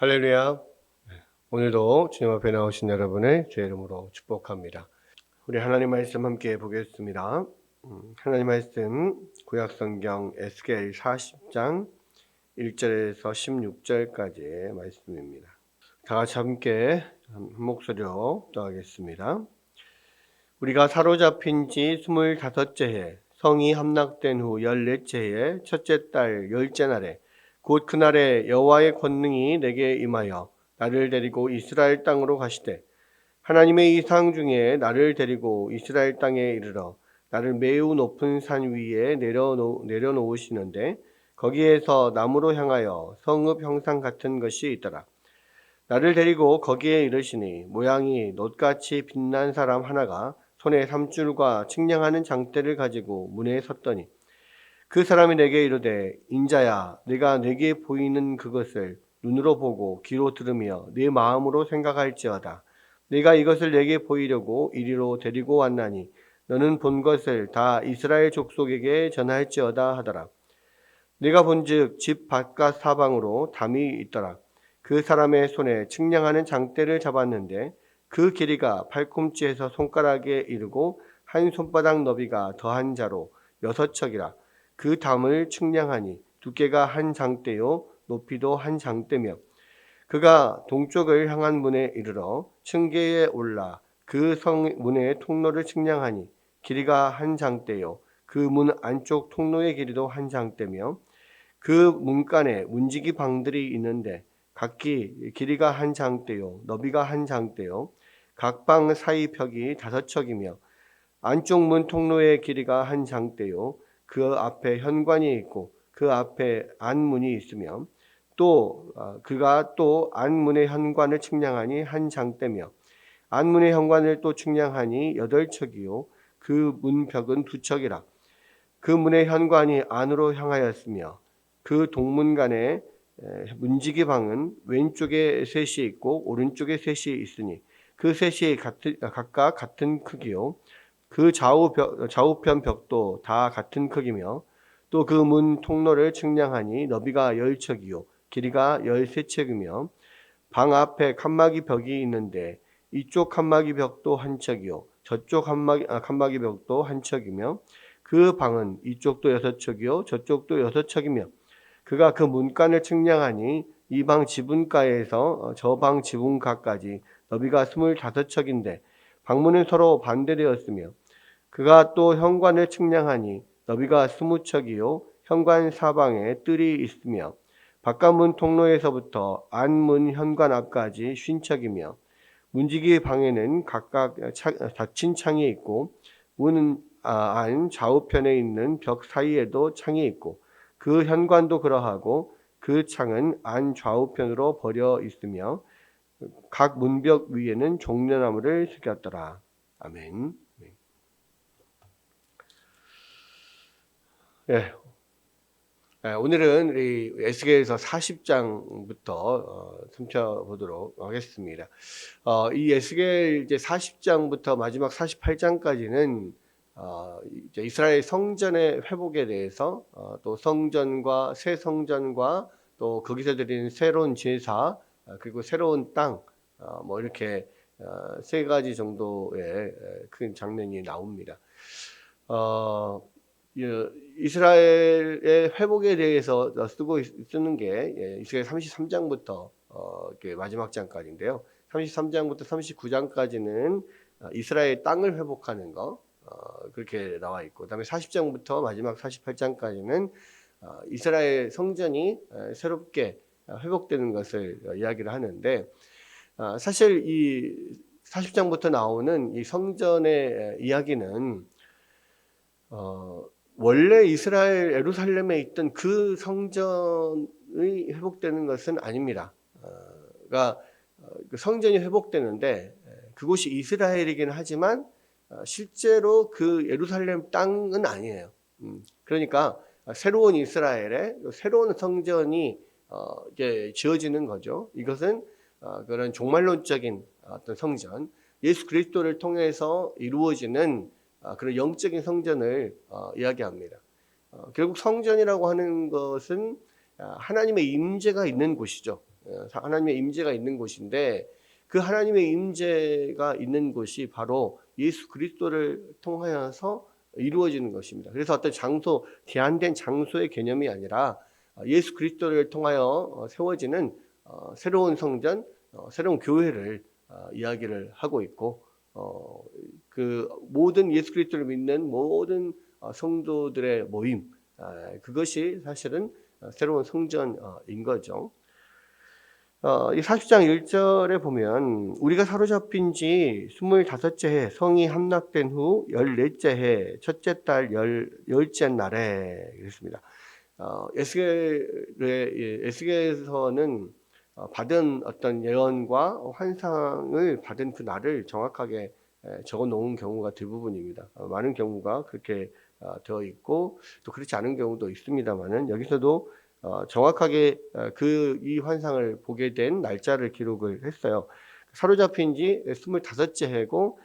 할렐루야. 오늘도 주님 앞에 나오신 여러분을 주의 이름으로 축복합니다. 우리 하나님 말씀 함께 보겠습니다. 하나님 말씀 구약성경 에스겔 40장 1절에서 16절까지의 말씀입니다. 다 같이 함께 한 목소리로 기도하겠습니다. 우리가 사로잡힌 지 25째 해 성이 함락된 후 14째 해의 첫째 달 10째 날에 곧 그날에 여호와의 권능이 내게 임하여 나를 데리고 이스라엘 땅으로 가시되 하나님의 이상 중에 나를 데리고 이스라엘 땅에 이르러 나를 매우 높은 산 위에 내려놓으시는데 거기에서 나무로 향하여 성읍 형상 같은 것이 있더라. 나를 데리고 거기에 이르시니 모양이 놋같이 빛난 사람 하나가 손에 삼줄과 측량하는 장대를 가지고 문에 섰더니 그 사람이 내게 이르되 인자야 내가 내게 보이는 그것을 눈으로 보고 귀로 들으며 내 마음으로 생각할지어다. 내가 이것을 내게 보이려고 이리로 데리고 왔나니 너는 본 것을 다 이스라엘 족속에게 전할지어다 하더라. 내가 본즉 집 바깥 사방으로 담이 있더라. 그 사람의 손에 측량하는 장대를 잡았는데 그 길이가 팔꿈치에서 손가락에 이르고 한 손바닥 너비가 더한 자로 6척이라. 그 담을 측량하니 두께가 한 장대요 높이도 한 장대며 그가 동쪽을 향한 문에 이르러 층계에 올라 그 성 문의 통로를 측량하니 길이가 한 장대요 그 문 안쪽 통로의 길이도 한 장대며 그 문간에 문지기 방들이 있는데 각기 길이가 한 장대요 너비가 한 장대요 각 방 사이 벽이 5척이며 안쪽 문 통로의 길이가 한 장대요 그 앞에 현관이 있고 그 앞에 안문이 있으며 또 그가 또 안문의 현관을 측량하니 한 장대며 안문의 현관을 또 측량하니 8척이요 그 문벽은 2척이라. 그 문의 현관이 안으로 향하였으며 그 동문간에 문지기 방은 왼쪽에 셋이 있고 오른쪽에 셋이 있으니 그 셋이 각각 같은 크기요 그 좌우편 벽도 다 같은 크기며 또 그 문 통로를 측량하니 너비가 10척이요 길이가 13척이며 방 앞에 칸막이 벽이 있는데 이쪽 칸막이 벽도 한 척이요 저쪽 칸막이 벽도 한 척이며 그 방은 이쪽도 6척이요 저쪽도 6척이며 그가 그 문간을 측량하니 이 방 지붕가에서 저 방 지붕가까지 너비가 25척인데 방문은 서로 반대되었으며 그가 또 현관을 측량하니 너비가 20척이요 현관 사방에 뜰이 있으며 바깥문 통로에서부터 안문 현관 앞까지 50척이며 문지기 방에는 각각 닫힌 창이 있고 문 안 좌우편에 있는 벽 사이에도 창이 있고 그 현관도 그러하고 그 창은 안 좌우편으로 벌여 있으며 각 문벽 위에는 종려나무를 새겼더라. 아멘. 예, 오늘은 이 에스겔서 40장부터 살펴보도록 하겠습니다. 이 에스겔 이제 40장부터 마지막 48장까지는 이제 이스라엘 성전의 회복에 대해서 또 성전과 새 성전과 또 거기서 드리는 새로운 제사 그리고 새로운 땅 뭐 이렇게 세 가지 정도의 큰 장면이 나옵니다. 이스라엘의 회복에 대해서 쓰는 게 이스라엘 33장부터 마지막 장까지인데요. 33장부터 39장까지는 이스라엘 땅을 회복하는 거 그렇게 나와 있고, 그다음에 40장부터 마지막 48장까지는 이스라엘 성전이 새롭게 회복되는 것을 이야기를 하는데, 사실 이 40장부터 나오는 이 성전의 이야기는 원래 이스라엘 예루살렘에 있던 그 성전이 회복되는 것은 아닙니다. 그러니까 그 성전이 회복되는데 그곳이 이스라엘이긴 하지만 실제로 그 예루살렘 땅은 아니에요. 그러니까 새로운 이스라엘의 새로운 성전이 이제 지어지는 거죠. 이것은 그런 종말론적인 어떤 성전, 예수 그리스도를 통해서 이루어지는 그런 영적인 성전을 이야기합니다. 결국 성전이라고 하는 것은 하나님의 임재가 있는 곳이죠. 하나님의 임재가 있는 곳인데 그 하나님의 임재가 있는 곳이 바로 예수 그리스도를 통하여서 이루어지는 것입니다. 그래서 어떤 장소, 제한된 장소의 개념이 아니라 예수 그리스도를 통하여 세워지는 새로운 성전, 새로운 교회를 이야기를 하고 있고 그 모든 예수 그리스도를 믿는 모든 성도들의 모임, 그것이 사실은 새로운 성전인 거죠. 이 40장 1절에 보면 우리가 사로잡힌 지 25째 해 성이 함락된 후 14째 해 첫째 달 열째 날에 그랬습니다. 에스겔에서는 받은 어떤 예언과 환상을 받은 그 날을 정확하게 적어 놓은 경우가 대부분입니다. 많은 경우가 그렇게 되어 있고 또 그렇지 않은 경우도 있습니다만은 여기서도 정확하게 이 환상을 보게 된 날짜를 기록을 했어요. 사로잡힌 지 25째 해고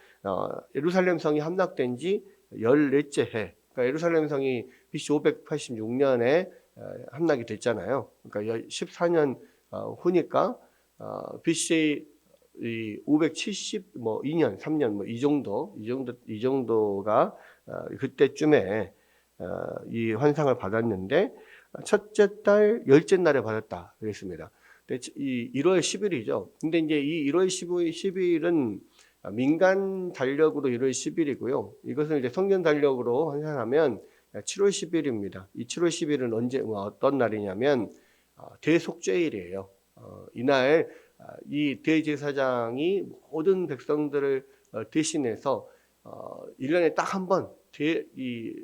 예루살렘 성이 함락된 지 14째 해. 그러니까 예루살렘 성이 BC 586년에 함락이 됐잖아요. 그러니까 14년 후니까 BC 572년, 3년 이 정도가 그때쯤에 이 환상을 받았는데 첫째 달 열째 날에 받았다 그랬습니다. 이 1월 10일이죠. 근데 이제 이 1월 10일은 민간 달력으로 1월 10일이고요. 이것을 이제 성전 달력으로 환산하면 7월 10일입니다. 이 7월 10일은 어떤 날이냐면 대속죄일이에요. 이날 이 대제사장이 모든 백성들을 대신해서 1년에 딱 한 번 이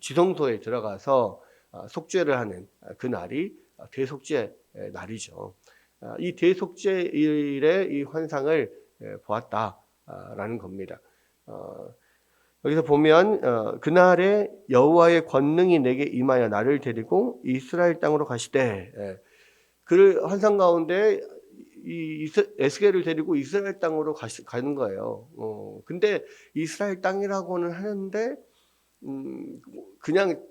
지성소에 들어가서 속죄를 하는 그 날이 대속죄 날이죠. 이 대속죄일에 이 환상을 보았다라는 겁니다. 여기서 보면 그날에 여호와의 권능이 내게 임하여 나를 데리고 이스라엘 땅으로 가시되 그 환상 가운데 이 에스겔을 데리고 이스라엘 땅으로 가는 거예요. 근데 이스라엘 땅이라고는 하는데 그냥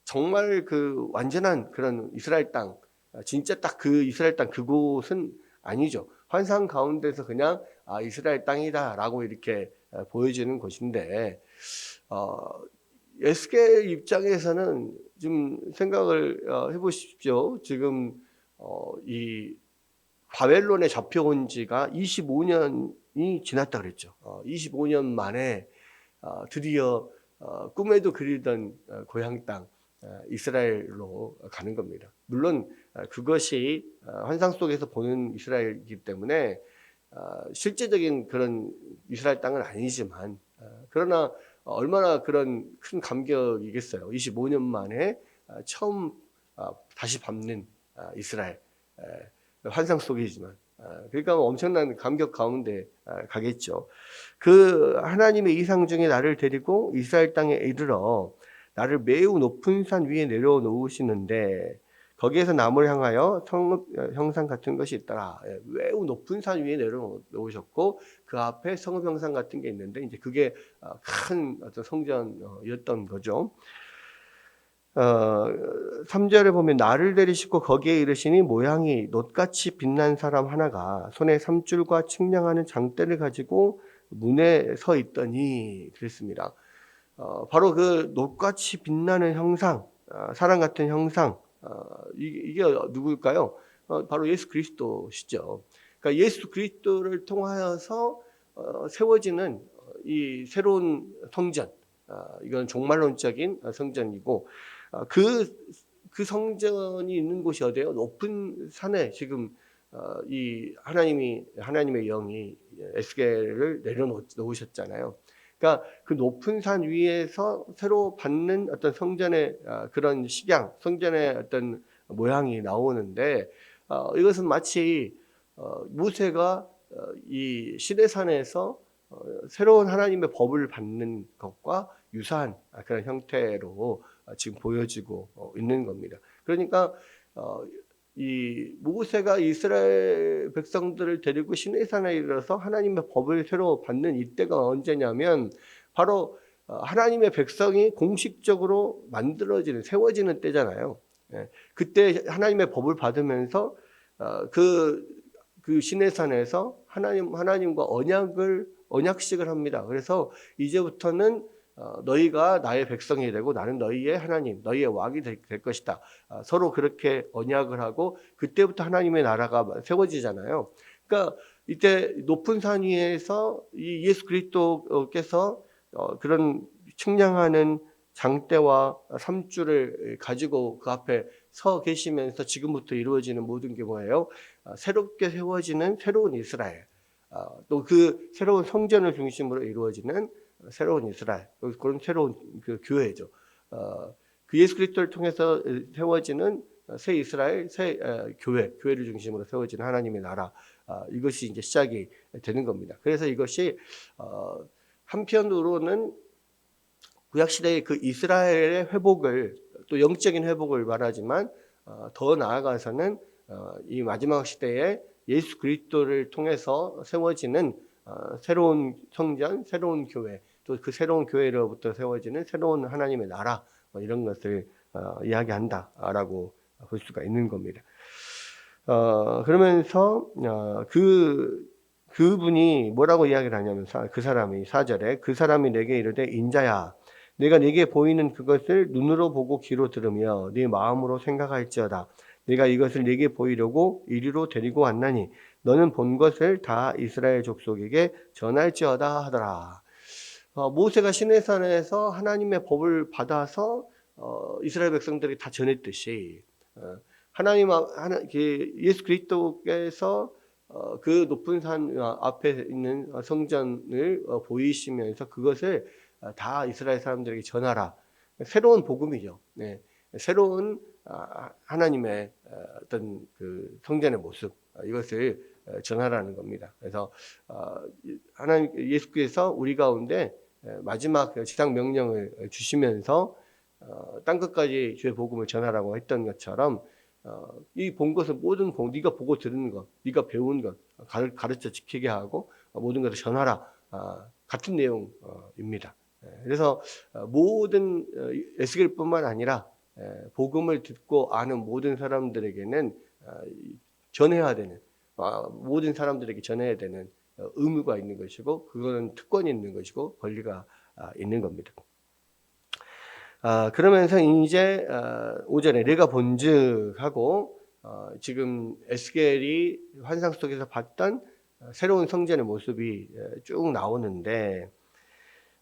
정말 그 완전한 그런 이스라엘 땅, 진짜 딱 그 이스라엘 땅 그곳은 아니죠. 환상 가운데서 그냥 이스라엘 땅이다라고 이렇게 보여지는 곳인데 에스겔 입장에서는 좀 생각을 해보십시오. 지금 이 바벨론에 잡혀온 지가 25년이 지났다 그랬죠. 25년 만에 드디어 꿈에도 그리던 고향 땅 이스라엘로 가는 겁니다. 물론 그것이 환상 속에서 보는 이스라엘이기 때문에 실제적인 그런 이스라엘 땅은 아니지만 그러나 얼마나 그런 큰 감격이겠어요. 25년 만에 처음 다시 밟는 이스라엘, 환상 속이지만 그러니까 엄청난 감격 가운데 가겠죠. 그 하나님의 이상 중에 나를 데리고 이스라엘 땅에 이르러 나를 매우 높은 산 위에 내려놓으시는데 거기에서 남을 향하여 성읍 형상 같은 것이 있더라. 매우 높은 산 위에 내려놓으셨고 그 앞에 성읍 형상 같은 게 있는데 이제 그게 큰 어떤 성전이었던 거죠. 3절에 보면 나를 데리시고 거기에 이르시니 모양이 놋같이 빛난 사람 하나가 손에 삼줄과 측량하는 장대를 가지고 문에 서 있더니 그랬습니다. 바로 그 놋같이 빛나는 형상, 사람 같은 형상, 이게 누구일까요? 바로 예수 그리스도시죠. 그러니까 예수 그리스도를 통하여서 세워지는 이 새로운 성전, 이건 종말론적인 성전이고 그 성전이 있는 곳이 어디예요? 높은 산에 지금 이 하나님의 영이 에스겔을 내려놓으셨잖아요. 그러니까 그 높은 산 위에서 새로 받는 어떤 성전의 그런 식양, 성전의 어떤 모양이 나오는데 이것은 마치 모세가 이 시내산에서 새로운 하나님의 법을 받는 것과 유사한 그런 형태로 지금 보여지고 있는 겁니다. 그러니까 이 모세가 이스라엘 백성들을 데리고 시내산에 이르러서 하나님의 법을 새로 받는 이때가 언제냐면 바로 하나님의 백성이 공식적으로 만들어지는 세워지는 때잖아요. 그때 하나님의 법을 받으면서 그 시내산에서 하나님과 언약식을 합니다. 그래서 이제부터는 너희가 나의 백성이 되고 나는 너희의 하나님, 너희의 왕이 될 것이다. 서로 그렇게 언약을 하고 그때부터 하나님의 나라가 세워지잖아요. 그러니까 이때 높은 산 위에서 이 예수 그리스도께서 그런 측량하는 장대와 삼줄을 가지고 그 앞에 서 계시면서 지금부터 이루어지는 모든 게 뭐예요? 새롭게 세워지는 새로운 이스라엘, 또 그 새로운 성전을 중심으로 이루어지는 새로운 이스라엘, 그런 새로운 그 교회죠. 그 예수 그리스도를 통해서 세워지는 새 이스라엘, 새 교회를 중심으로 세워지는 하나님의 나라, 이것이 이제 시작이 되는 겁니다. 그래서 이것이 한편으로는 구약 시대의 그 이스라엘의 회복을, 또 영적인 회복을 말하지만 더 나아가서는 이 마지막 시대에 예수 그리스도를 통해서 세워지는 새로운 성전, 새로운 교회, 또 그 새로운 교회로부터 세워지는 새로운 하나님의 나라, 이런 것을 이야기한다라고 볼 수가 있는 겁니다. 그러면서 그분이 뭐라고 이야기를 하냐면, 그 사람이 4절에 그 사람이 내게 이르되 인자야, 내가 네게 보이는 그것을 눈으로 보고 귀로 들으며 네 마음으로 생각할지어다. 내가 이것을 네게 보이려고 이리로 데리고 왔나니 너는 본 것을 다 이스라엘 족속에게 전할지어다 하더라. 모세가 시내산에서 하나님의 법을 받아서 이스라엘 백성들에게 다 전했듯이 예수 그리스도께서 그 높은 산 앞에 있는 성전을 보이시면서 그것을 다 이스라엘 사람들에게 전하라. 새로운 복음이죠. 네. 새로운 하나님의 어떤 그 성전의 모습, 이것을 전하라는 겁니다. 그래서 하나님 예수께서 우리 가운데 마지막 지상 명령을 주시면서 땅 끝까지 주의 복음을 전하라고 했던 것처럼 이 본 것은 모든 네가 보고 들은 것, 네가 배운 것 가르쳐 지키게 하고 모든 것을 전하라, 같은 내용입니다. 그래서 모든 에스겔뿐만 아니라 복음을 듣고 아는 모든 사람들에게는 전해야 되는, 모든 사람들에게 전해야 되는 의무가 있는 것이고, 그거는 특권이 있는 것이고 권리가 있는 겁니다. 그러면서 이제 5절에 내가 본즉 하고 지금 에스겔이 환상 속에서 봤던 새로운 성전의 모습이 쭉 나오는데,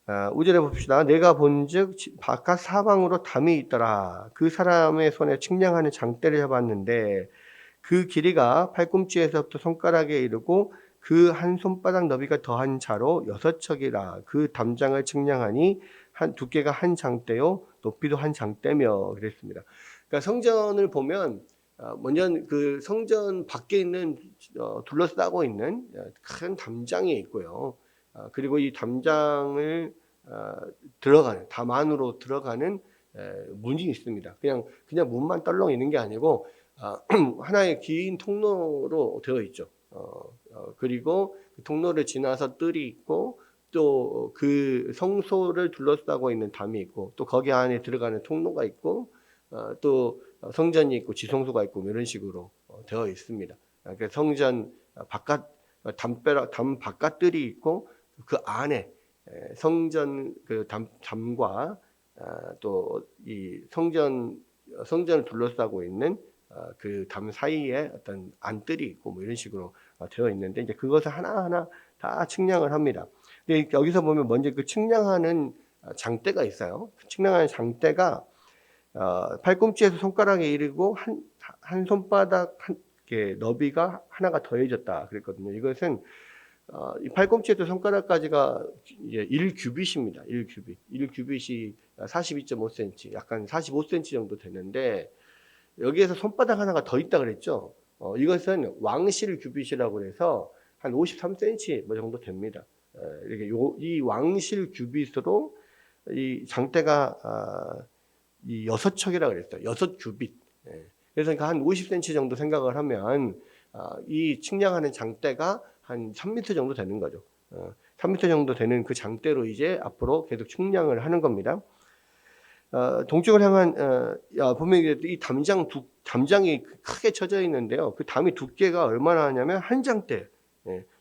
5절에 봅시다. 내가 본즉 바깥 사방으로 담이 있더라. 그 사람의 손에 측량하는 장대를 해봤는데 그 길이가 팔꿈치에서부터 손가락에 이르고 그 한 손바닥 너비가 더한 차로 6척이라. 그 담장을 측량하니 두께가 한 장대요 높이도 한 장대며 그랬습니다. 그러니까 성전을 보면 먼저 그 성전 밖에 있는 둘러싸고 있는 큰 담장이 있고요. 그리고 이 담장을 들어가는, 담 안으로 들어가는 문이 있습니다. 그냥 문만 떨렁 있는 게 아니고 하나의 긴 통로로 되어 있죠. 그리고 그 통로를 지나서 뜰이 있고, 또 그 성소를 둘러싸고 있는 담이 있고, 또 거기 안에 들어가는 통로가 있고, 또 성전이 있고 지성소가 있고 이런 식으로 되어 있습니다. 그러니까 성전 바깥 담 바깥 뜰이 있고, 그 안에 성전 그 담과 또 이 성전을 둘러싸고 있는 그 담 사이에 어떤 안뜰이 있고 뭐 이런 식으로 되어 있는데, 이제 그것을 하나하나 다 측량을 합니다. 근데 여기서 보면 먼저 그 측량하는 장대가 있어요. 그 측량하는 장대가 팔꿈치에서 손가락에 이르고 한 손바닥 너비가 하나가 더해졌다 그랬거든요. 이것은 이 팔꿈치에서 손가락까지가 이제 1규빗입니다. 1규빗. 1규빗이 42.5cm, 약간 45cm 정도 되는데, 여기에서 손바닥 하나가 더 있다 그랬죠. 이것은 왕실 규빗이라고 해서 한 53cm 뭐 정도 됩니다. 이렇게 이 왕실 규빗으로 이 장대가 이 6척이라고 그랬어요. 6규빗. 그래서 한 50cm 정도 생각을 하면 이 측량하는 장대가 한 3m 정도 되는 거죠. 3m 정도 되는 그 장대로 이제 앞으로 계속 측량을 하는 겁니다. 동쪽을 향한 보면 이 담장이 크게 쳐져 있는데요. 그 담이 두께가 얼마나 하냐면 한 장대,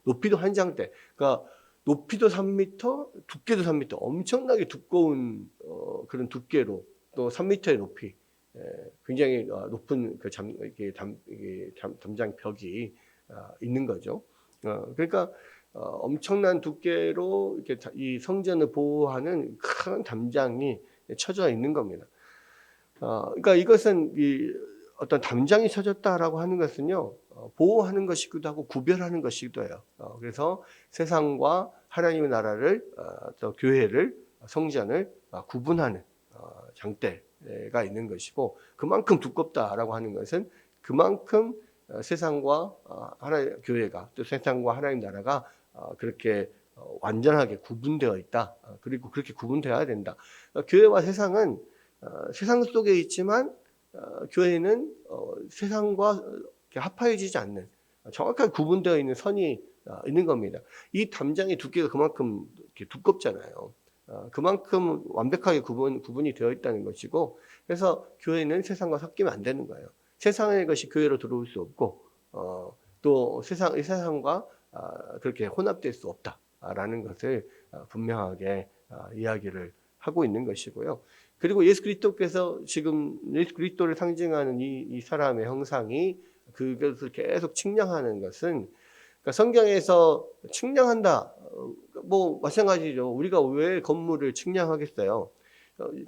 높이도 한 장대. 그러니까 높이도 3m, 두께도 3m. 엄청나게 두꺼운 그런 두께로 또 3m의 높이, 굉장히 높은 그 담장 벽이 있는 거죠. 그러니까 엄청난 두께로 이렇게 이 성전을 보호하는 큰 담장이 쳐져 있는 겁니다. 그러니까 이것은 어떤 담장이 쳐졌다라고 하는 것은요, 보호하는 것이기도 하고 구별하는 것이기도 해요. 그래서 세상과 하나님의 나라를, 또 교회를, 성전을 구분하는 장대가 있는 것이고, 그만큼 두껍다라고 하는 것은 그만큼 세상과 하나님 교회가, 또 세상과 하나님 나라가 그렇게 완전하게 구분되어 있다. 그리고 그렇게 구분되어야 된다. 교회와 세상은 세상 속에 있지만 교회는 세상과 합하여지지 않는 정확하게 구분되어 있는 선이 있는 겁니다. 이 담장의 두께가 그만큼 두껍잖아요. 그만큼 완벽하게 구분이 되어 있다는 것이고, 그래서 교회는 세상과 섞이면 안 되는 거예요. 세상의 것이 교회로 들어올 수 없고, 또 세상과 그렇게 혼합될 수 없다라는 것을 분명하게 이야기를 하고 있는 것이고요. 그리고 예수 그리스도께서 지금 예수 그리스도를 상징하는 이 사람의 형상이 그것을 계속 측량하는 것은, 그러니까 성경에서 측량한다, 뭐 마찬가지죠. 우리가 왜 건물을 측량하겠어요?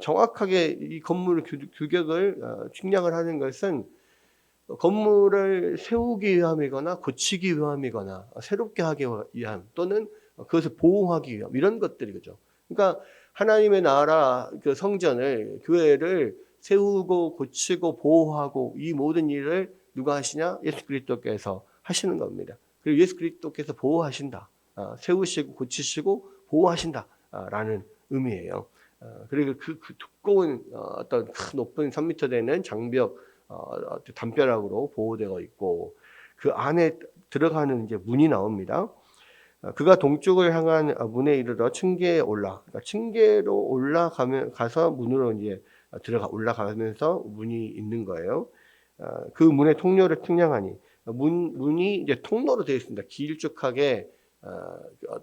정확하게 이 건물의 규격을 측량을 하는 것은 건물을 세우기 위함이거나 고치기 위함이거나 새롭게 하기 위함, 또는 그것을 보호하기 위함, 이런 것들이죠. 그러니까 하나님의 나라, 그 성전을, 교회를 세우고 고치고 보호하고 이 모든 일을 누가 하시냐? 예수 그리스도께서 하시는 겁니다. 그리고 예수 그리스도께서 보호하신다, 세우시고 고치시고 보호하신다라는 의미예요. 그리고 그 두꺼운 어떤 큰 높은 3m 되는 장벽, 담벼락으로 보호되어 있고, 그 안에 들어가는 이제 문이 나옵니다. 그가 동쪽을 향한 문에 이르러 층계에 그러니까 층계로 가서 문으로 이제 올라가면서 문이 있는 거예요. 그 문의 통로를 측량하니, 문이 이제 통로로 되어 있습니다. 길쭉하게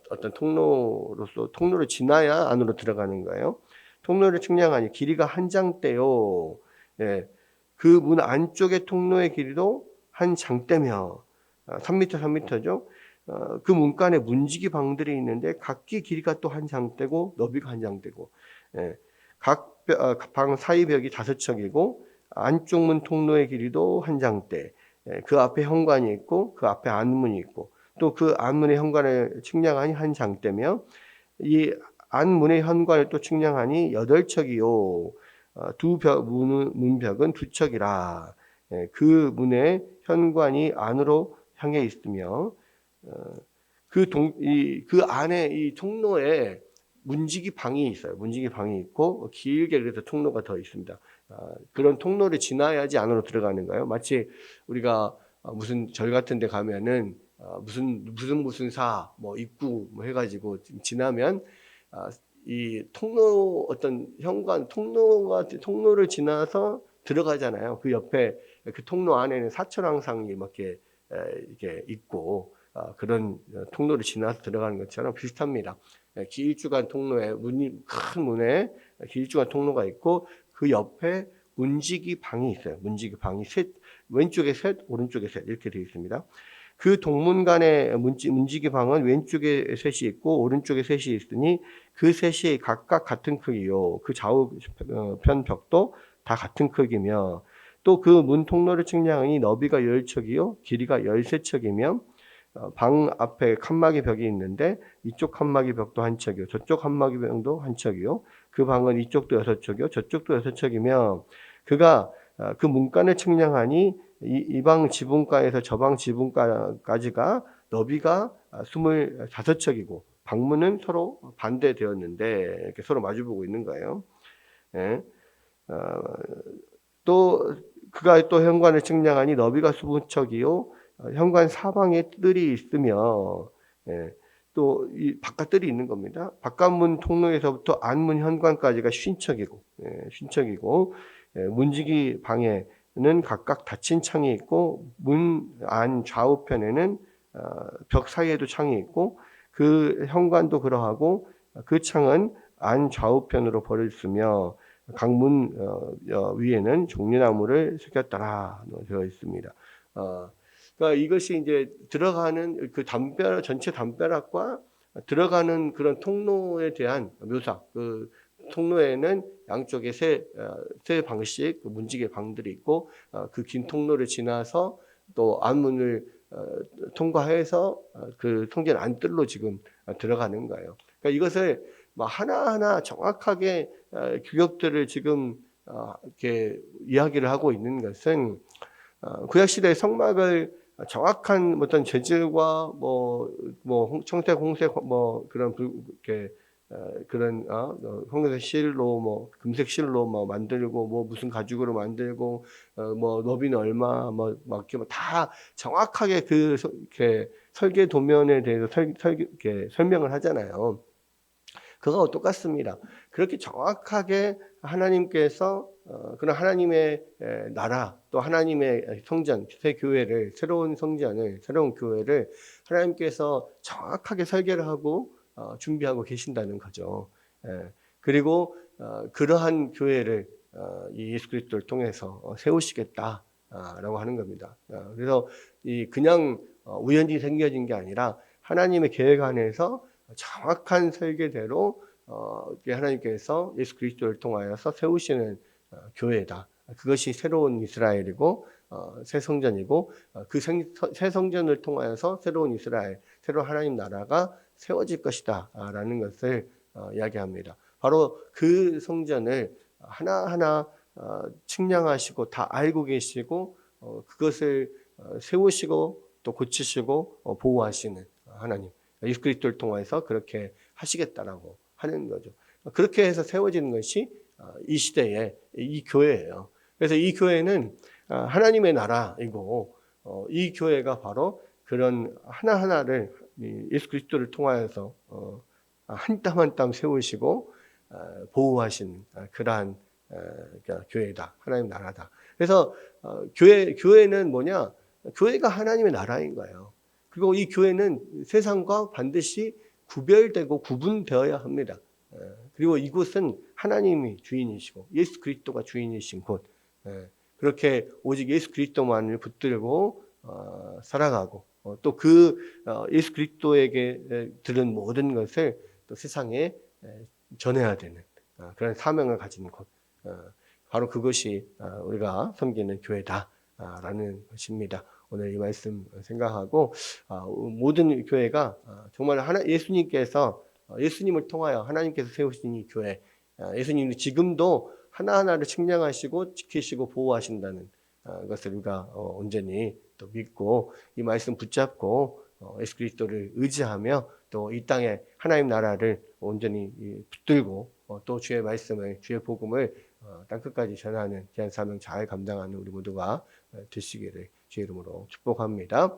어떤 통로를 지나야 안으로 들어가는 거예요. 통로를 측량하니 길이가 한 장대요. 그 문 안쪽의 통로의 길이도 한 장대며, 3m, 3m죠. 그 문간에 문지기 방들이 있는데 각기 길이가 또 한 장대고 너비가 한 장대고, 각 방 사이 벽이 5척이고 안쪽 문 통로의 길이도 한 장대, 그 앞에 현관이 있고 그 앞에 안문이 있고 또 그 안문의 현관을 측량하니 한 장대며, 이 안문의 현관을 또 측량하니 8척이요. 문벽은 2척이라. 그 문의 현관이 안으로 향해 있으며, 그 안에 이 통로에 문지기 방이 있어요. 문지기 방이 있고 길게 그래서 통로가 더 있습니다. 그런 통로를 지나야지 안으로 들어가는 거예요. 마치 우리가 무슨 절 같은 데 가면은 무슨 사 뭐 입구 뭐 해가지고 지나면 이 통로, 어떤 현관 통로를 지나서 들어가잖아요. 그 옆에 그 통로 안에는 사철왕상이 이렇게 있고, 그런 통로를 지나서 들어가는 것처럼 비슷합니다. 길쭉한 통로에 큰 문에 길쭉한 통로가 있고 그 옆에 문지기 방이 있어요. 문지기 방이 왼쪽에 셋, 오른쪽에 셋 이렇게 되어 있습니다. 그 동문간의 문지기 방은 왼쪽에 셋이 있고 오른쪽에 셋이 있으니 그 셋이 각각 같은 크기요. 그 좌우편 벽도 다 같은 크기며, 또 그 문 통로를 측량하니 너비가 10척이요 길이가 13척이며, 방 앞에 칸막이 벽이 있는데 이쪽 칸막이 벽도 한 척이요 저쪽 칸막이 벽도 한 척이요 그 방은 이쪽도 6척이요 저쪽도 6척이며, 그가 그 문간을 측량하니 이 방 지붕가에서 저 방 지붕가까지가 너비가 25척이고 방문은 서로 반대되었는데 이렇게 서로 마주보고 있는 거예요. 또 그가 또 현관을 측량하니 너비가 20척이요 현관 사방에 뜰이 있으며, 또 이 바깥들이 있는 겁니다. 바깥문 통로에서부터 안문 현관까지가 쉰척이고, 쉰척이고, 문지기 방에는 각각 닫힌 창이 있고, 문 안 좌우편에는 벽 사이에도 창이 있고, 그 현관도 그러하고, 그 창은 안 좌우편으로 벌을 쓰며 강문 위에는 종려나무를 새겼더라 되어 있습니다. 그러니까 이것이 이제 들어가는 그 담벼락, 전체 담벼락과 들어가는 그런 통로에 대한 묘사. 그 통로에는 양쪽에 세 방씩 문지기 방들이 있고, 그 긴 통로를 지나서 또 안문을 통과해서 그 성전 안뜰로 지금 들어가는 거예요. 그러니까 이것을 하나하나 정확하게 규격들을 지금 이렇게 이야기를 하고 있는 것은 구약시대의 성막을 정확한 어떤 재질과 청색, 홍색 그런 이렇게 그런 홍색 실로 금색 실로 만들고 무슨 가죽으로 만들고 너비는 얼마 이렇게 다 정확하게 이렇게 설계 도면에 대해서 이렇게 설명을 하잖아요. 그거와 똑같습니다. 그렇게 정확하게 하나님께서 그런 하나님의 나라 또 하나님의 성전, 새 교회를 새로운 성전을 새로운 교회를 하나님께서 정확하게 설계를 하고 준비하고 계신다는 거죠. 그리고 그러한 교회를 이 예수 그리스도를 통해서 세우시겠다라고 하는 겁니다. 그래서 그냥 우연히 생겨진 게 아니라 하나님의 계획 안에서 정확한 설계대로 하나님께서 예수 그리스도를 통하여서 세우시는 교회다. 그것이 새로운 이스라엘이고 새 성전이고 그 새 성전을 통하여서 새로운 이스라엘, 새로운 하나님 나라가 세워질 것이다 라는 것을 이야기합니다. 바로 그 성전을 하나하나 측량하시고 다 알고 계시고 그것을 세우시고 또 고치시고 보호하시는 하나님, 예수 그리스도를 통해서 그렇게 하시겠다라고 하는 거죠. 그렇게 해서 세워지는 것이 이 시대의 이 교회예요. 그래서 이 교회는 하나님의 나라이고 이 교회가 바로 그런 하나하나를 예수 그리스도를 통하여서 한 땀 한 땀 세우시고 보호하시는 그러한 교회다. 하나님 나라다. 그래서 교회는 뭐냐? 교회가 하나님의 나라인 거예요. 그리고 이 교회는 세상과 반드시 구별되고 구분되어야 합니다. 그리고 이곳은 하나님이 주인이시고 예수 그리스도가 주인이신 곳. 그렇게 오직 예수 그리스도만을 붙들고 살아가고 또 그 예수 그리스도에게 들은 모든 것을 또 세상에 전해야 되는 그런 사명을 가진 곳. 바로 그것이 우리가 섬기는 교회다라는 것입니다. 오늘 이 말씀 생각하고 모든 교회가 정말 예수님께서 예수님을 통하여 하나님께서 세우신 이 교회, 예수님이 지금도 하나하나를 측량하시고 지키시고 보호하신다는 것을 우리가 온전히 또 믿고 이 말씀 붙잡고 예수 그리스도를 의지하며 또 이 땅에 하나님 나라를 온전히 붙들고 또 주의 말씀을, 주의 복음을 땅끝까지 전하는 귀한 사명 잘 감당하는 우리 모두가 되시기를 주의 이름으로 축복합니다.